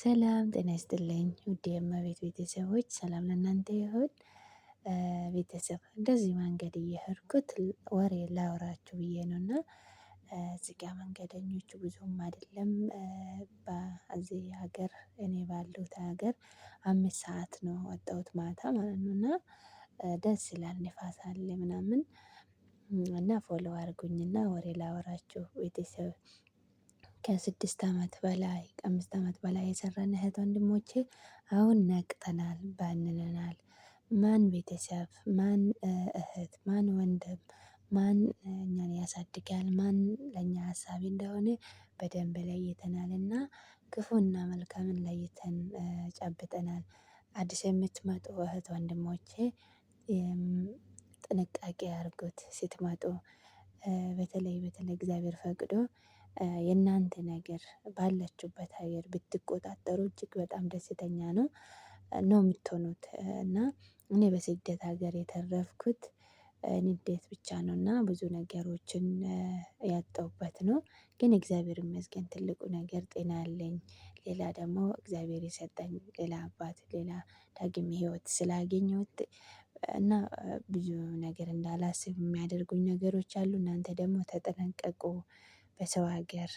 ሰላም ጤና ይስጥልኝ ውድ የእመቤት ቤተሰቦች ሰላም ለእናንተ ይሁን። ቤተሰብ እንደዚህ መንገድ እየሄድኩት ወሬ ላወራችሁ ብዬ ነው። እና እዚህ ጋ መንገደኞቹ ብዙም አይደለም። በዚህ ሀገር እኔ ባለሁት ሀገር 5 ሰዓት ነው ወጣሁት ማታ ማለት ነው። እና ደስ ይላል ንፋስ አለ ምናምን። እና ፎሎ አድርጉኝና ወሬ ላወራችሁ ቤተሰብ። ከ6 አመት በላይ ከ5 አመት በላይ የሰራን እህት ወንድሞቼ አሁን ነቅተናል ባንነናል። ማን ቤተሰብ ማን እህት ማን ወንድም ማን እኛን ያሳድጋል ማን ለኛ ሀሳቢ እንደሆነ በደንብ ለይተናልና ክፉና መልካምን ለይተን ጨብጠናል። አዲስ የምትመጡ እህት ወንድሞቼ ጥንቃቄ አድርጉት ስትመጡ። በተለይ እግዚአብሔር ፈቅዶ የእናንተ ነገር ባላችሁበት ሀገር ብትቆጣጠሩ እጅግ በጣም ደስተኛ ነው የምትሆኑት። እና እኔ በስደት ሀገር የተረፍኩት ንዴት ብቻ ነው እና ብዙ ነገሮችን ያጣሁበት ነው። ግን እግዚአብሔር ይመስገን ትልቁ ነገር ጤና አለኝ። ሌላ ደግሞ እግዚአብሔር የሰጠኝ ሌላ አባት ሌላ ዳግም ህይወት ስላገኘሁት እና ብዙ ነገር እንዳላስብ የሚያደርጉኝ ነገሮች አሉ። እናንተ ደግሞ ተጠንቀቁ። በሰው ሀገር